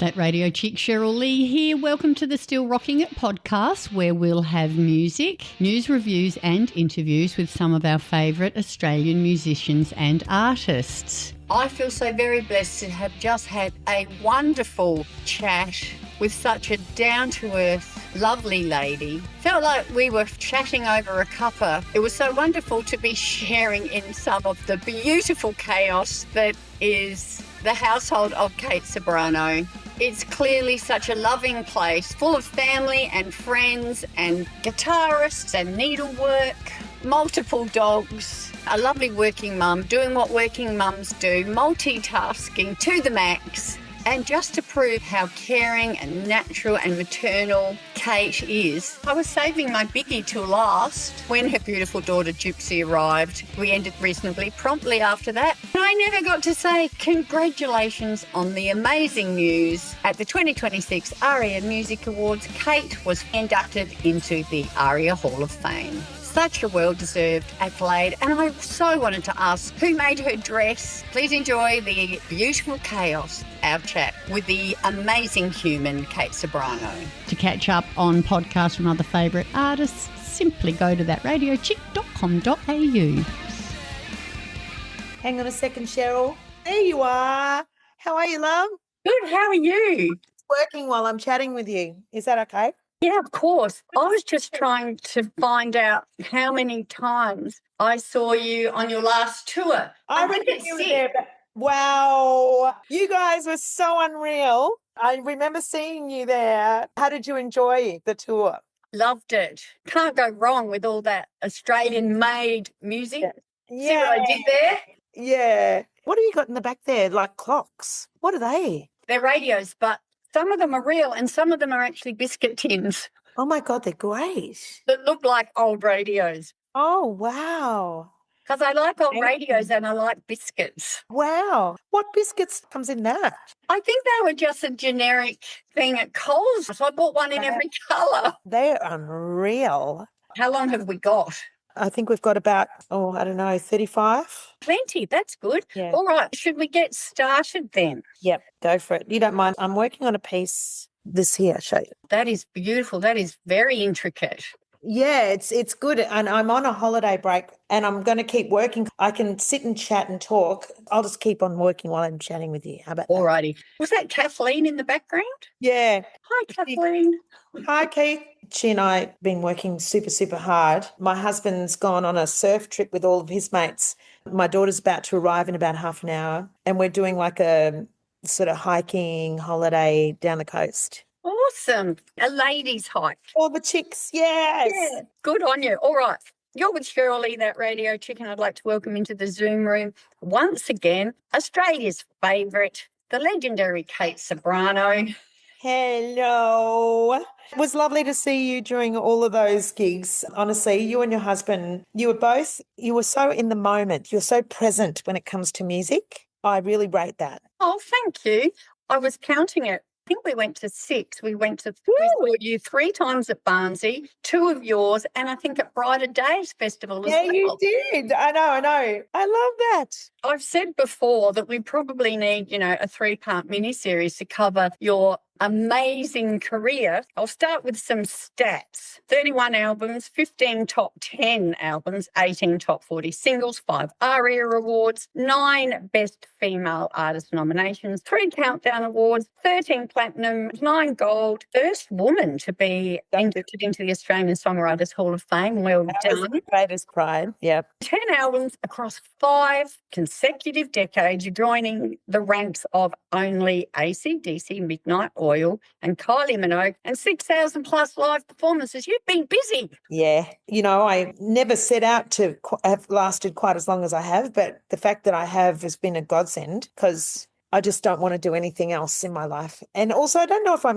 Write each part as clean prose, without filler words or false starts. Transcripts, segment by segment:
That radio chick Cheryl Lee here. Welcome to the Still Rocking It podcast, where we'll have music, news reviews and interviews with some of our favourite Australian musicians and artists. I feel so very blessed to have just had a wonderful chat with such a down-to-earth, lovely lady. Felt like we were chatting over a cuppa. It was so wonderful to be sharing in some of the beautiful chaos that is the household of Kate Ceberano. It's clearly such a loving place, full of family and friends and guitarists and needlework, multiple dogs, a lovely working mum, doing what working mums do, multitasking to the max. And just to prove how caring and natural and maternal Kate is, I was saving my biggie till last when her beautiful daughter Gypsy arrived. We ended reasonably promptly after that. And I never got to say congratulations on the amazing news. At the 2026 ARIA Music Awards, Kate was inducted into the ARIA Hall of Fame. Such a well-deserved accolade, and I so wanted to ask who made her dress. Please enjoy the beautiful chaos, our chat with the amazing human Kate Ceberano. To catch up on podcasts from other favourite artists, simply go to thatradiochick.com.au. Hang on a second, Cheryl. There you are. How are you, love? Good, how are you? It's working while I'm chatting with you. Is that okay? Yeah, of course. I was just trying to find out how many times I saw you on your last tour. I reckon you were there. Wow. You guys were so unreal. I remember seeing you there. How did you enjoy the tour? Loved it. Can't go wrong with all that Australian-made music. Yeah. See what I did there? Yeah. What have you got in the back there? Like clocks? What are they? They're radios, but some of them are real and some of them are actually biscuit tins Oh, my God, they're great. that look like old radios. Oh, wow. Because I like old Thank radios and I like biscuits. Wow. What biscuits comes in that? I think they were just a generic thing at Coles. So I bought one in every colour. They're unreal. How long have we got? I think we've got about, 35. Plenty. That's good. Yeah. All right. Should we get started then? Yep, go for it. You don't mind. I'm working on a piece this here, show you. That is beautiful. That is very intricate. Yeah, it's good. And I'm on a holiday break and I'm going to keep working. I can sit and chat and talk. I'll just keep on working while I'm chatting with you. How about that? All righty. Was that Kathleen in the background? Yeah. Hi, Kathleen. Hi, Kate. She and I have been working super, super hard. My husband's gone on a surf trip with all of his mates. My daughter's about to arrive in about half an hour and we're doing like a sort of hiking holiday down the coast. Awesome. A ladies' hike. All the chicks, yes. Yeah, good on you. All right. You're with Cheryl Lee, that radio chick, and I'd like to welcome into the Zoom room once again Australia's favourite, the legendary Kate Ceberano. Hello. It was lovely to see you during all of those gigs. Honestly, you and your husband, you were so in the moment. You're so present when it comes to music. I really rate that. Oh, thank you. I was counting it. I think we went to 6. We saw you 3 times at Barnsley, 2 of yours, and I think at Brighter Days Festival as well. Yeah, you did. I know. I love that. I've said before that we probably need, a 3-part mini-series to cover your amazing career. I'll start with some stats. 31 albums, 15 top 10 albums, 18 top 40 singles, 5 ARIA awards, 9 Best Female Artist nominations, 3 Countdown Awards, 13 platinum, 9 gold, first woman to be inducted into the Australian Songwriters Hall of Fame. Well done. Greatest pride. Yep. 10 albums across 5 consecutive decades, joining the ranks of only AC/DC, Midnight Oil and Kylie Minogue, and 6,000 plus live performances. You've been busy. Yeah. I never set out to have lasted quite as long as I have, but the fact that I have has been a godsend because I just don't want to do anything else in my life. And also, I don't know if I'm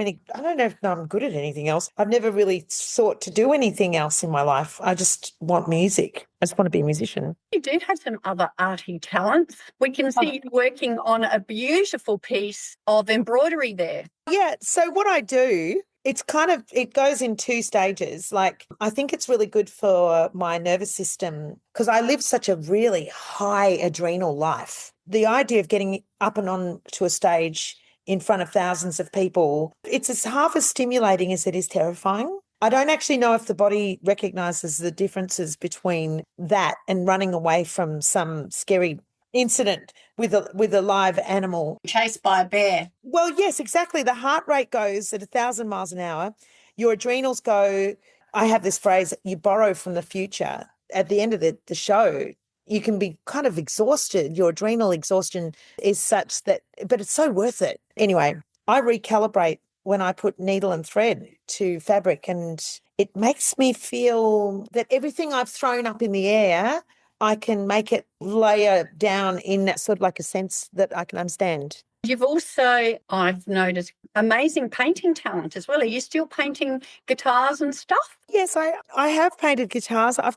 good at anything else. I've never really sought to do anything else in my life. I just want music. I just want to be a musician. You do have some other arty talents. We can see you working on a beautiful piece of embroidery there. Yeah. So what I do, it goes in 2 stages. Like, I think it's really good for my nervous system because I live such a really high adrenal life. The idea of getting up and on to a stage in front of thousands of people. It's as half as stimulating as it is terrifying. I don't actually know if the body recognizes the differences between that and running away from some scary incident with a live animal. Chased by a bear. Well, yes, exactly. The heart rate goes at 1,000 miles an hour. Your adrenals go, I have this phrase, you borrow from the future. At the end of the show, you can be kind of exhausted. Your adrenal exhaustion is such that, but it's so worth it. Anyway, I recalibrate when I put needle and thread to fabric, and it makes me feel that everything I've thrown up in the air, I can make it layer down in that sort of like a sense that I can understand. You've also, I've noticed, amazing painting talent as well. Are you still painting guitars and stuff? Yes, I have painted guitars. I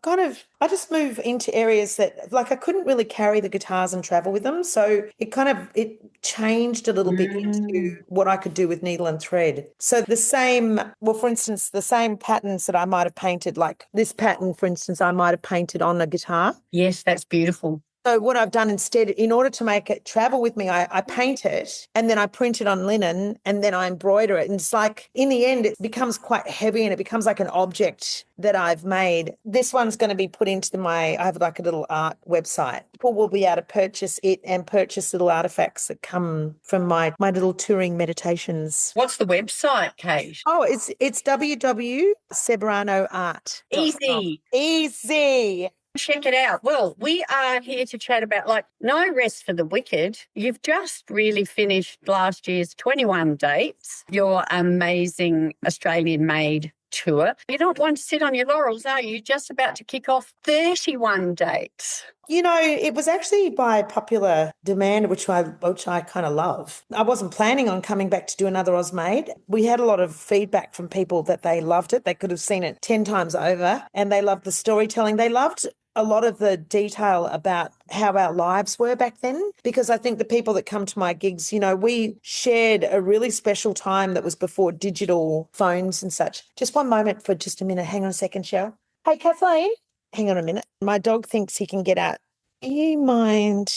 just move into areas that, like, I couldn't really carry the guitars and travel with them. So it changed a little bit into what I could do with needle and thread. So for instance, the same patterns that I might have painted, like this pattern, for instance, I might have painted on a guitar. Yes, that's beautiful. So what I've done instead, in order to make it travel with me, I paint it and then I print it on linen and then I embroider it. And it's like, in the end, it becomes quite heavy and it becomes like an object that I've made. This one's going to be put into I have like a little art website. People will be able to purchase it and purchase little artifacts that come from my little touring meditations. What's the website, Kate? Oh, it's www.ceberanoart.com. Easy. Check it out. Well, we are here to chat about, like, no rest for the wicked. You've just really finished last year's 21 dates, your amazing Australian-made tour. You don't want to sit on your laurels, are you? You're just about to kick off 31 dates. You know, it was actually by popular demand, which I kind of love. I wasn't planning on coming back to do another Ausmade. We had a lot of feedback from people that they loved it. They could have seen it 10 times over, and they loved the storytelling. They loved a lot of the detail about how our lives were back then, because I think the people that come to my gigs, you know, we shared a really special time that was before digital phones and such. Just one moment for just a minute. Hang on a second, Cheryl. Hey, Kathleen. Hang on a minute. My dog thinks he can get out. Do you mind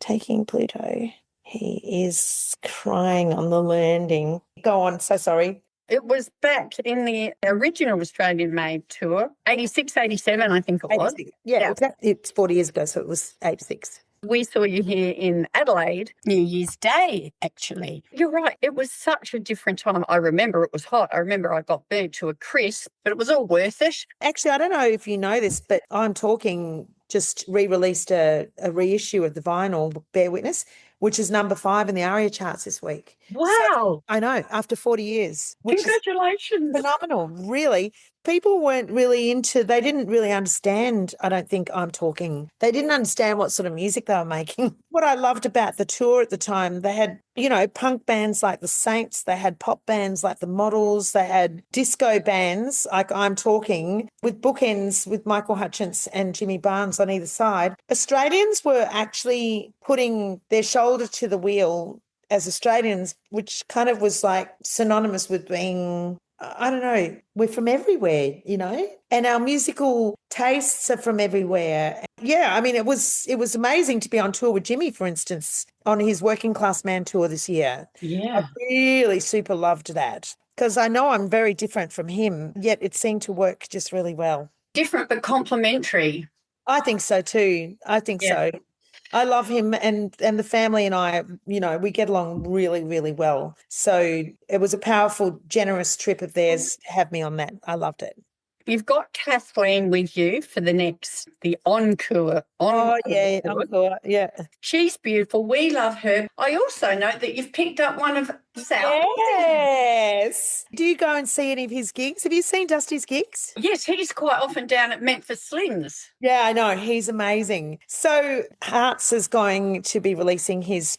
taking Pluto? He is crying on the landing. Go on. So sorry. It was back in the original Australian-made tour, 86, 87, I think it was. 86. Yeah. It's 40 years ago, so it was 86. We saw you here in Adelaide, New Year's Day, actually. You're right. It was such a different time. I remember it was hot. I remember I got burnt to a crisp, but it was all worth it. Actually, I don't know if you know this, but I'm talking just re-released a reissue of the vinyl, Bear Witness, which is number 5 in the ARIA charts this week. Wow. So, I know, after 40 years. Congratulations. Phenomenal, really. People weren't really they didn't really understand, I don't think I'm talking. They didn't understand what sort of music they were making. What I loved about the tour at the time, they had, you know, punk bands like the Saints, they had pop bands like the Models, they had disco bands like I'm talking, with bookends with Michael Hutchence and Jimmy Barnes on either side. Australians were actually putting their shoulder to the wheel as Australians, which kind of was like synonymous with being, I don't know, we're from everywhere, you know, and our musical tastes are from everywhere. Yeah, I mean, it was amazing to be on tour with Jimmy, for instance, on his Working Class Man tour this year. Yeah. I really super loved that, because I know I'm very different from him, yet it seemed to work just really well. Different but complementary. I think so too. I think so. I love him, and the family and I, you know, we get along really, really well. So it was a powerful, generous trip of theirs to have me on that. I loved it. You've got Kathleen with you for the Encore. Encore, yeah. She's beautiful. We love her. I also note that you've picked up one of Sal's. Yes. Do you go and see any of his gigs? Have you seen Dusty's gigs? Yes, he's quite often down at Memphis Slings. Yeah, I know. He's amazing. So Hearts is going to be releasing his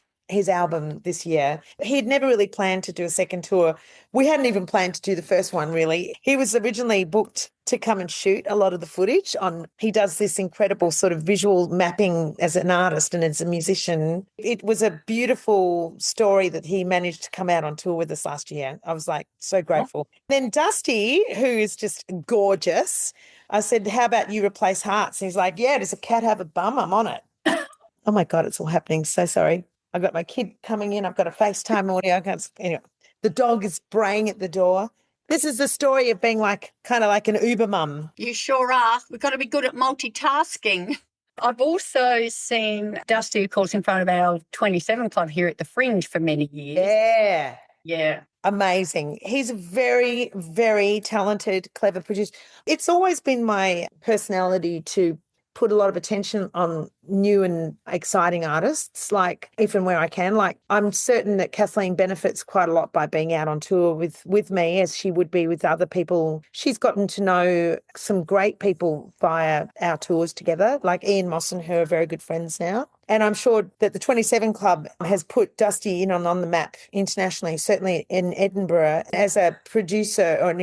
album this year. He'd never really planned to do a second tour. We hadn't even planned to do the first one, really. He was originally booked to come and shoot a lot of the footage he does this incredible sort of visual mapping as an artist and as a musician. It was a beautiful story that he managed to come out on tour with us last year. I was like so grateful. Then Dusty, who is just gorgeous, I said, how about you replace Hearts? And he's like, yeah, does a cat have a bum? I'm on it. Oh my God, it's all happening. So sorry. I've got my kid coming in. I've got a FaceTime audio. Anyway, the dog is braying at the door. This is the story of being kind of like an Uber mum. You sure are. We've got to be good at multitasking. I've also seen Dusty, of course, in front of our 27 Club here at the Fringe for many years. Yeah. Yeah. Amazing. He's a very, very talented, clever producer. It's always been my personality to put a lot of attention on new and exciting artists, like if and where I can. Like I'm certain that Kathleen benefits quite a lot by being out on tour with me, as she would be with other people. She's gotten to know some great people via our tours together, like Ian Moss and her are very good friends now. And I'm sure that the 27 Club has put Dusty in on the map internationally, certainly in Edinburgh, as a producer or,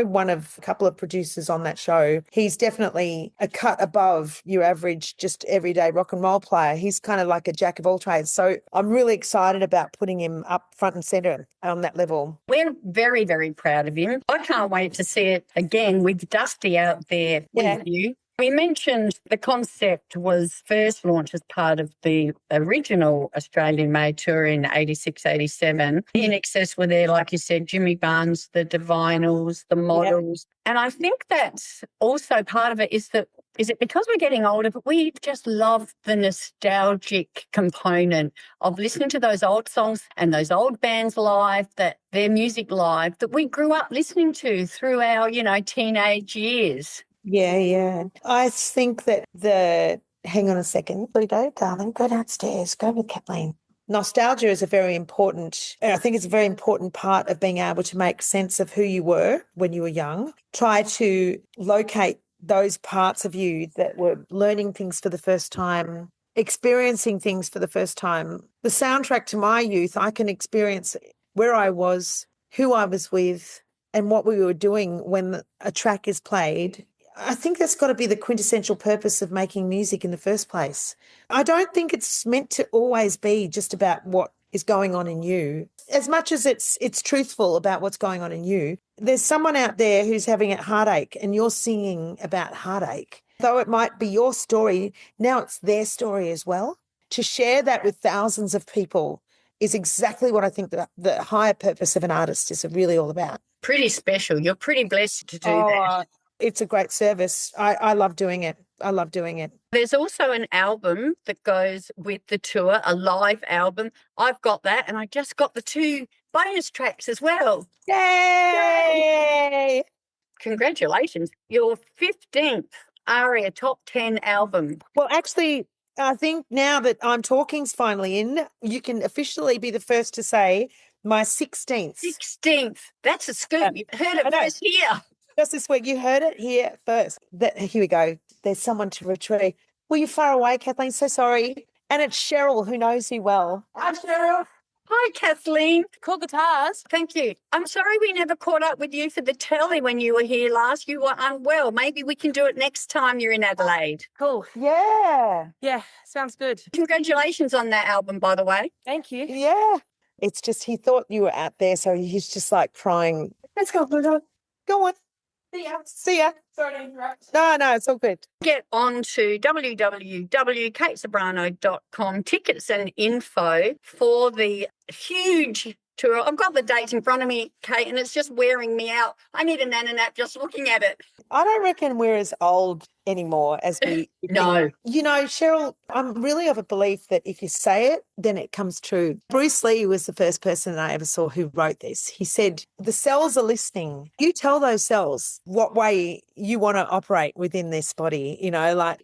one of a couple of producers on that show. He's definitely a cut above your average, just everyday rock and roll player. He's kind of like a jack of all trades. So I'm really excited about putting him up front and centre on that level. We're very, very proud of him. I can't wait to see it again with Dusty out there with you. We mentioned the concept was first launched as part of the original Australian-made tour in 86, 87. In excess were there, like you said, Jimmy Barnes, the Divinals, the Models. Yep. And I think that's also part of it is it because we're getting older, but we just love the nostalgic component of listening to those old songs and those old bands live, their music live, that we grew up listening to through our, teenage years. Yeah. I think that hang on a second, Pluto, darling, go downstairs, go with Kathleen. Nostalgia is I think it's a very important part of being able to make sense of who you were when you were young. Try to locate those parts of you that were learning things for the first time, experiencing things for the first time. The soundtrack to my youth, I can experience where I was, who I was with, and what we were doing when a track is played. I think that's got to be the quintessential purpose of making music in the first place. I don't think it's meant to always be just about what is going on in you. As much as it's truthful about what's going on in you, there's someone out there who's having a heartache and you're singing about heartache. Though it might be your story, now it's their story as well. To share that with thousands of people is exactly what I think that the higher purpose of an artist is really all about. Pretty special. You're pretty blessed to do that. It's a great service. I love doing it. There's also an album that goes with the tour, a live album. I've got that, and I just got the 2 bonus tracks as well. Yay! Congratulations. Your 15th ARIA Top 10 album. Well, actually, I think now that I'm Talking's finally in, you can officially be the first to say my 16th. 16th. That's a scoop. You've heard it first here. Just this week, you heard it here first. Here we go. There's someone to retrieve. Were you far away, Kathleen? So sorry. And it's Cheryl, who knows you well. Hi, Cheryl. Hi, Kathleen. Cool guitars. Thank you. I'm sorry we never caught up with you for the telly when you were here last. You were unwell. Maybe we can do it next time you're in Adelaide. Cool. Yeah. Yeah, sounds good. Congratulations on that album, by the way. Thank you. Yeah. It's just he thought you were out there, so he's just like crying. Let's go, Pluto. Go on. See ya. Sorry to interrupt. No, it's all good. Get on to www.kateceberano.com, tickets and info for the huge tour. I've got the dates in front of me, Kate, and it's just wearing me out. I need a nana nap just looking at it. I don't reckon we're as old anymore as we No. Cheryl, I'm really of a belief that if you say it, then it comes true. Bruce Lee was the first person I ever saw who wrote this. He said, the cells are listening. You tell those cells what way you want to operate within this body.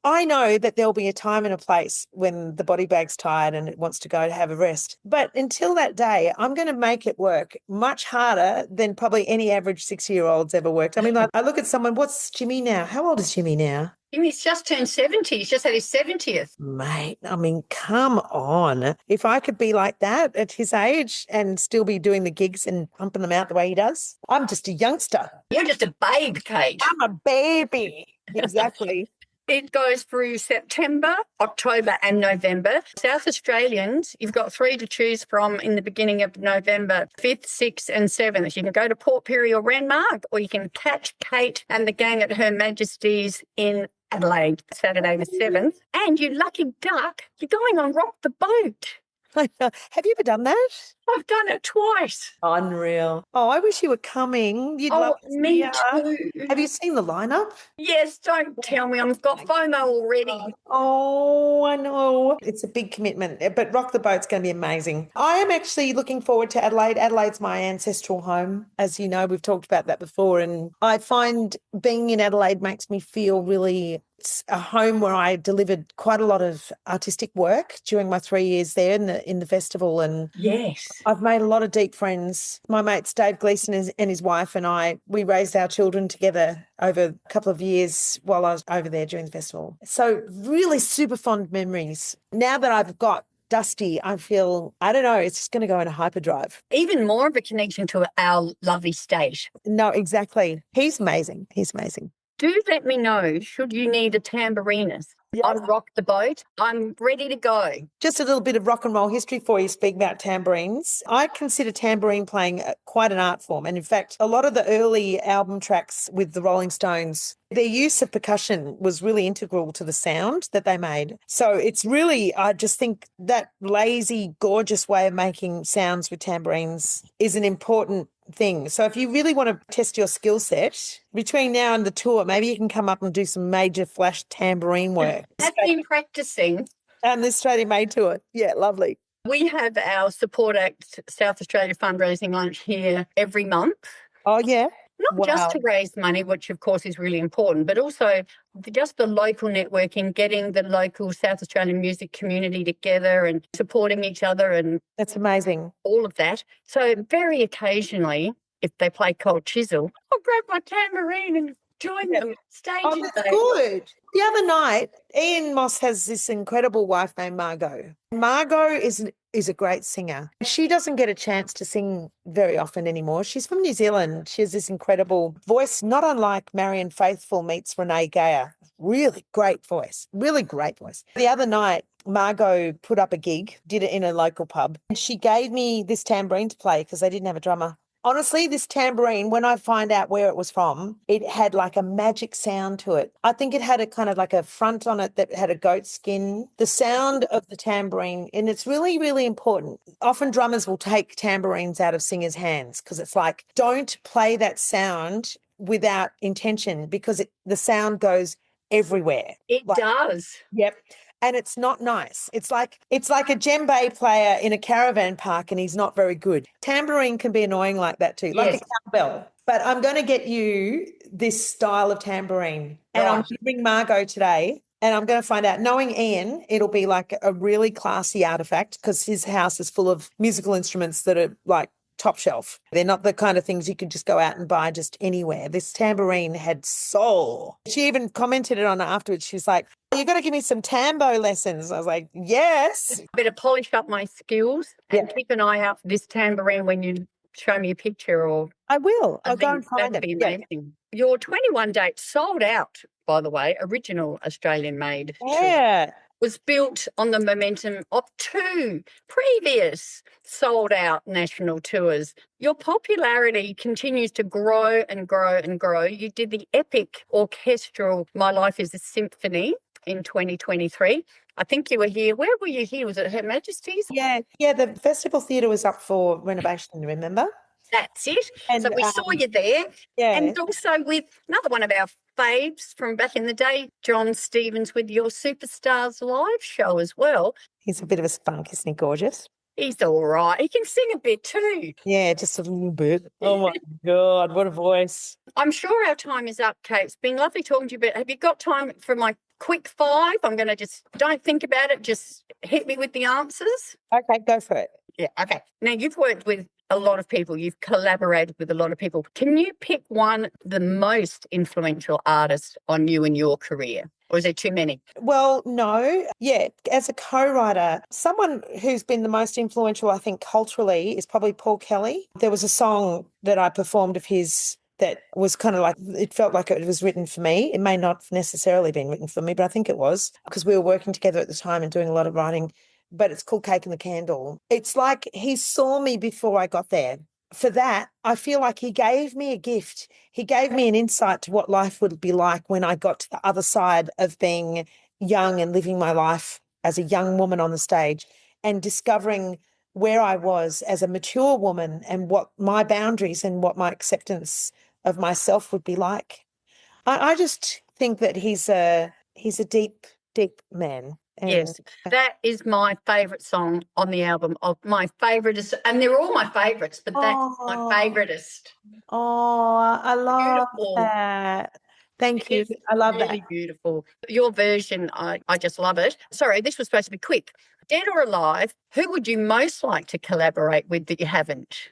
I know that there'll be a time and a place when the body bag's tired and it wants to go to have a rest. But until that day, I'm going to make it work much harder than probably any average 6-year-old's ever worked. I mean, I look at someone, what's Jimmy now? How old is Jimmy now? Jimmy's just turned 70. He's just had his 70th. Mate, I mean, come on. If I could be like that at his age and still be doing the gigs and pumping them out the way he does, I'm just a youngster. You're just a babe, Kate. I'm a baby. Exactly. It goes through September, October and November. South Australians, you've got 3 to choose from in the beginning of November, 5th, 6th and 7th. You can go to Port Pirie or Renmark, or you can catch Kate and the gang at Her Majesty's in Adelaide, Saturday the 7th. And you lucky duck, you're going on Rock the Boat. I know. Have you ever done that? I've done it twice. Unreal. Oh, I wish you were coming. You'd love to see me her. too. Have you seen the lineup? Yes, don't tell me. I've got FOMO already. Oh, I know. It's a big commitment, but Rock the Boat's going to be amazing. I am actually looking forward to Adelaide. Adelaide's my ancestral home. As you know, we've talked about that before. And I find being in Adelaide makes me feel really, it's a home where I delivered quite a lot of artistic work during my 3 years there in the festival. And Yes. I've made a lot of deep friends. My mates Dave Gleeson and his wife and I, we raised our children together over a couple of years while I was over there during the festival. So really super fond memories. Now that I've got Dusty, I feel, I don't know, it's just going to go in a hyperdrive. Even more of a connection to our lovely state. No, exactly. He's amazing. He's amazing. Do let me know should you need a tambourinist. I've rocked the boat. I'm ready to go. Just a little bit of rock and roll history for you, speaking about tambourines. I consider tambourine playing quite an art form. And in fact, a lot of the early album tracks with the Rolling Stones, their use of percussion was really integral to the sound that they made. So it's really, I just think that lazy, gorgeous way of making sounds with tambourines is an important thing. So if you really want to test your skill set between now and the tour, maybe you can come up and do some major flash tambourine work. I've been practicing. And the Australia Made tour. Yeah, lovely. We have our Support Act South Australia fundraising lunch here every month. Oh, yeah. Not just to raise money, which of course is really important, but also just the local networking, getting the local South Australian music community together and supporting each other and that's amazing. All of that. So very occasionally, if they play Cold Chisel, I'll grab my tambourine and join them. Oh, that's good. The other night, Ian Moss has this incredible wife named Margot. Margot is a great singer. She doesn't get a chance to sing very often anymore. She's from New Zealand. She has this incredible voice, not unlike Marianne Faithfull meets Renee Geyer. Really great voice. Really great voice. The other night, Margot put up a gig, did it in a local pub, and she gave me this tambourine to play because they didn't have a drummer. Honestly, this tambourine, when I find out where it was from, it had like a magic sound to it. I think it had a kind of like a front on it that had a goat skin. The sound of the tambourine, and it's really, really important. Often drummers will take tambourines out of singers' hands because it's like, don't play that sound without intention because the sound goes everywhere. It does. Yep. And it's not nice. It's like a djembe player in a caravan park and he's not very good. Tambourine can be annoying like that too, like a cowbell. But I'm going to get you this style of tambourine. And I'm going to bring Margot today and I'm going to find out, knowing Ian, it'll be like a really classy artifact because his house is full of musical instruments that are like top shelf. They're not the kind of things you can just go out and buy just anywhere. This tambourine had soul. She even commented it on it afterwards. She was like, "You got to give me some tambo lessons." I was like, yes. I better polish up my skills and keep an eye out for this tambourine when you show me a picture or... I will. I'll go and find it. That'd be amazing. Your 21 date sold out, by the way, original Australian made. Yeah. Was built on the momentum of 2 previous sold-out national tours. Your popularity continues to grow and grow and grow. You did the epic orchestral My Life is a Symphony in 2023. I think you were here. Where were you here? Was it Her Majesty's? Yeah. The Festival Theatre was up for renovation, remember? That's it. And, so we saw you there. Yeah. And also with another one of our faves from back in the day, John Stevens, with your Superstars live show as well. He's a bit of a spunk, isn't he, gorgeous? He's all right. He can sing a bit too. Yeah, just a little bit. Oh, my God, what a voice. I'm sure our time is up, Kate. It's been lovely talking to you, but have you got time for my quick 5? I'm going to just, don't think about it, just hit me with the answers. Okay, go for it. Yeah, okay. Now, you've worked with a lot of people. You've collaborated with a lot of people. Can you pick one, the most influential artist on you in your career? Or is there too many? Well, no. Yeah, as a co-writer, someone who's been the most influential, I think, culturally is probably Paul Kelly. There was a song that I performed of his that was kind of like, it felt like it was written for me. It may not necessarily been written for me, but I think it was because we were working together at the time and doing a lot of writing. But it's called Cake and the Candle. It's like he saw me before I got there. For that, I feel like he gave me a gift. He gave me an insight to what life would be like when I got to the other side of being young and living my life as a young woman on the stage. and discovering where I was as a mature woman and what my boundaries and what my acceptance of myself would be like. I just think that he's a deep, deep man. And Yes, that is my favourite song on the album. Of my favouriteest, and they're all my favourites, but that's my favouriteest. I love Beautiful. that. Thank you. It's I love that. really beautiful. Your version, I just love it. Sorry, this was supposed to be quick. Dead or alive, who would you most like to collaborate with that you haven't?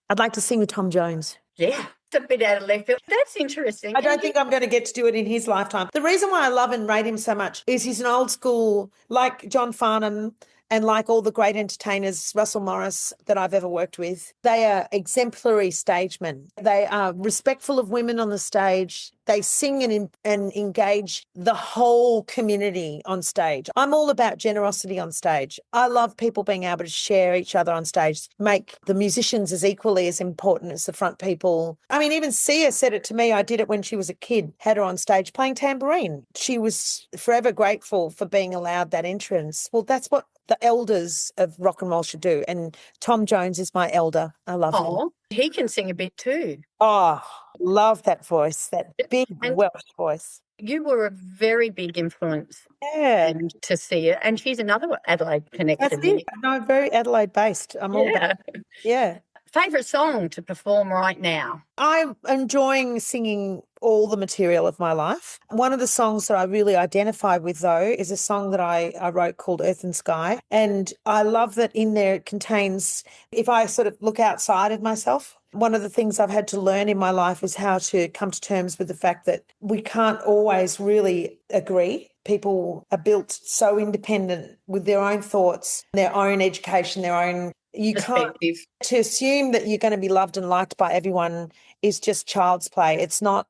I'd like to sing with Tom Jones. Yeah, it's a bit out of left field. That's interesting. I don't think I'm going to get to do it in his lifetime. The reason why I love and rate him so much is he's an old school, like John Farnham and like all the great entertainers, Russell Morris, that I've ever worked with. They are exemplary stagemen. They are respectful of women on the stage. They sing and engage the whole community on stage. I'm all about generosity on stage. I love people being able to share each other on stage, make the musicians as equally as important as the front people. I mean, even Sia said it to me. I did it when she was a kid, had her on stage playing Tambourine. She was forever grateful for being allowed that entrance. Well, that's what the elders of rock and roll should do. And Tom Jones is my elder. I love him. Oh, he can sing a bit too. Oh, love that voice, that big And Welsh voice. you were a very big influence Yeah. to see it. And she's another Adelaide That's connection. it. No, very Adelaide based. I'm all about Yeah. yeah. Favourite song to perform right now? I'm enjoying singing all the material of my life. One of the songs that I really identify with, though, is a song that I wrote called Earth and Sky. And I love that in there it contains, if I sort of look outside of myself, one of the things I've had to learn in my life is how to come to terms with the fact that we can't always really agree. People are built so independent with their own thoughts, their own education, their own. You can't, to assume that you're going to be loved and liked by everyone is just child's play. It's not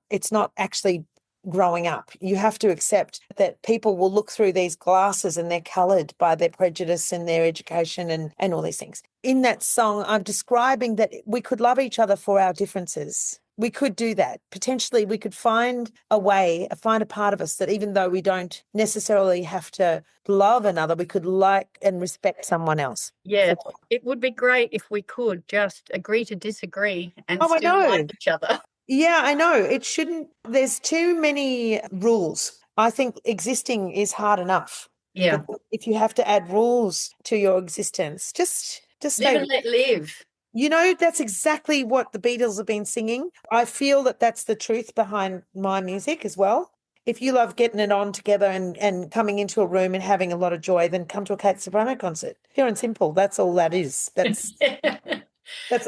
actually growing up. You have to accept that people will look through these glasses and they're coloured by their prejudice and their education and all these things. In that song, I'm describing that we could love each other for our differences. We could do that. Potentially, we could find a way, find a part of us that even though we don't necessarily have to love another, we could like and respect someone else. Yeah, it would be great if we could just agree to disagree and I still know. like each other. Yeah, I know. It shouldn't. There's too many rules. I think existing is hard enough. Yeah. But if you have to add rules to your existence, just Live stay. and let live. You know, that's exactly what the Beatles have been singing. I feel that that's the truth behind my music as well. If you love getting it on together and coming into a room and having a lot of joy, then come to a Kate Ceberano concert. Pure and simple. That's all that is. That's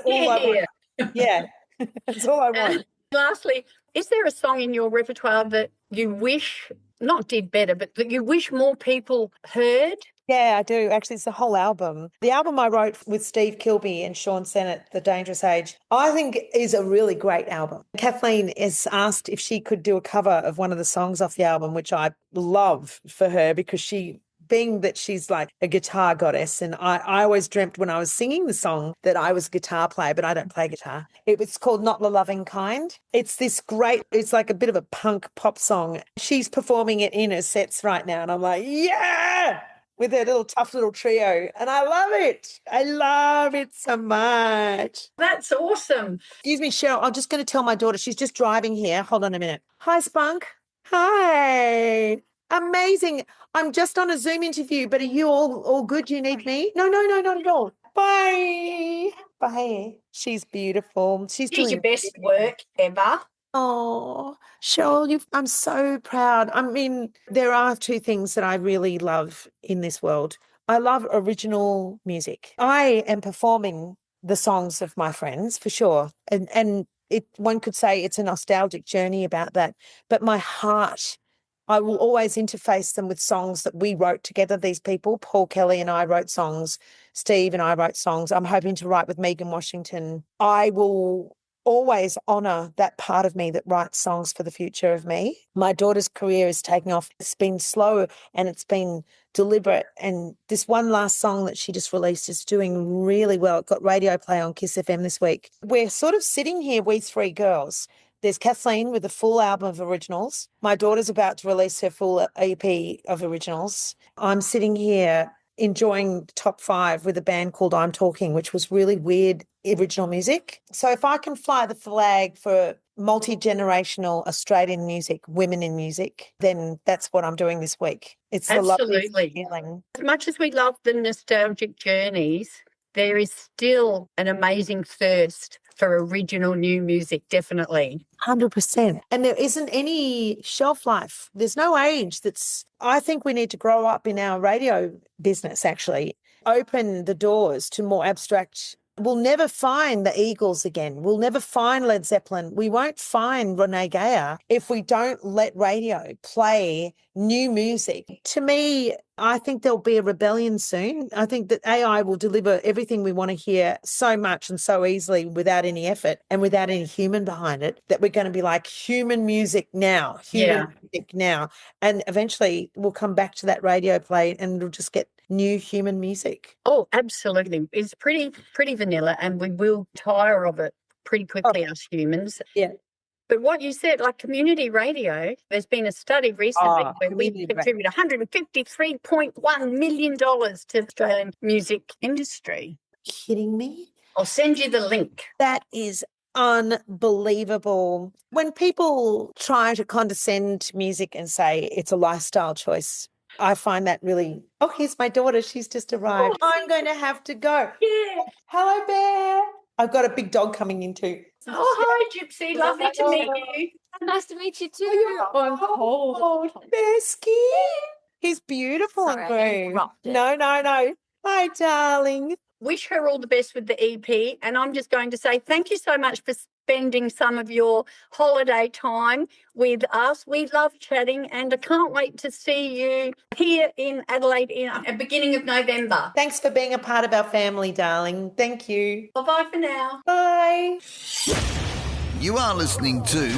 all I want. Yeah, that's all I want. Lastly, is there a song in your repertoire that you wish, not did better, but that you wish more people heard? Yeah, I do. Actually, it's the whole album. The album I wrote with Steve Kilbey and Sean Sennett, The Dangerous Age, I think is a really great album. Kathleen is asked if she could do a cover of one of the songs off the album, which I love for her because being that she's like a guitar goddess, and I always dreamt when I was singing the song that I was a guitar player, but I don't play guitar. It was called Not the Loving Kind. It's it's like a bit of a punk pop song. She's performing it in her sets right now, and I'm like, yeah! With her tough little trio. And I love it. I love it so much. That's awesome. Excuse me, Cheryl. I'm just going to tell my daughter. She's just driving here. Hold on a minute. Hi, Spunk. Hi. Amazing. I'm just on a Zoom interview, but are you all good? Do you need me? No, not at all. Bye. Bye. She's beautiful. She's Here's doing your best work ever. Oh, Cheryl, I'm so proud. I mean, there are two things that I really love in this world. I love original music. I am performing the songs of my friends for sure. And one could say it's a nostalgic journey about that. But my heart, I will always interface them with songs that we wrote together, these people. Paul Kelly and I wrote songs. Steve and I wrote songs. I'm hoping to write with Megan Washington. I will always honour that part of me that writes songs for the future of me. My daughter's career is taking off. It's been slow and it's been deliberate. And this one last song that she just released is doing really well. It got radio play on Kiss FM this week. We're sort of sitting here, we three girls. There's Kathleen with a full album of originals. My daughter's about to release her full EP of originals. I'm sitting here enjoying top 5 with a band called I'm Talking, which was really weird original music. So if I can fly the flag for multi-generational Australian music, women in music, then that's what I'm doing this week. It's the loveliest feeling. As much as we love the nostalgic journeys, there is still an amazing thirst for original new music, definitely. 100%. And there isn't any shelf life. There's no age I think we need to grow up in our radio business, actually. Open the doors to more abstract. We'll never find the Eagles again. We'll never find Led Zeppelin. We won't find Renee Gayer if we don't let radio play new music. To me, I think there'll be a rebellion soon. I think that AI will deliver everything we want to hear so much and so easily without any effort and without any human behind it, that we're going to be like human music now, music now. And eventually we'll come back to that radio play and we'll just get new human music. Oh, absolutely. It's pretty vanilla, and we will tire of it pretty quickly, us humans. Yeah. But what you said, like community radio, there's been a study recently where we contribute $153.1 million to the Australian music industry. Kidding me? I'll send you the link. That is unbelievable. When people try to condescend to music and say it's a lifestyle choice, I find that really, here's my daughter. She's just arrived. I'm going to have to go. Yeah. Hello, Bear. I've got a big dog coming in too. Oh, hi, Gypsy. Lovely to meet you. Nice to meet you too. I'm cold. Biscuit. He's beautiful and green. No. Hi, darling. Wish her all the best with the EP. And I'm just going to say thank you so much for spending some of your holiday time with us. We love chatting, and I can't wait to see you here in Adelaide at the beginning of November. Thanks for being a part of our family, darling. Thank you. Bye-bye for now. Bye. You are listening to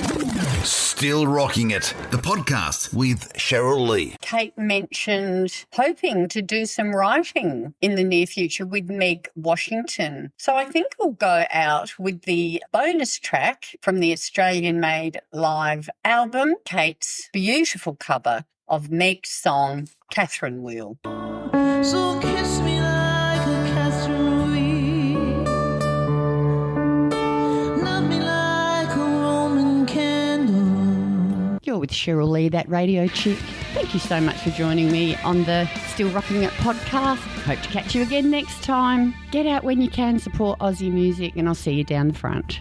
Still Rocking It, the podcast with Cheryl Lee. Kate mentioned hoping to do some writing in the near future with Meg Washington. So I think we'll go out with the bonus track from the Australian-made live album, Kate's beautiful cover of Meg's song, Catherine Wheel. So kiss me like a Catherine Wheel. Love me like a Roman candle. You're with Cheryl Lee, that radio chick. Thank you so much for joining me on the Still Rocking It podcast. Hope to catch you again next time. Get out when you can, support Aussie music, and I'll see you down the front.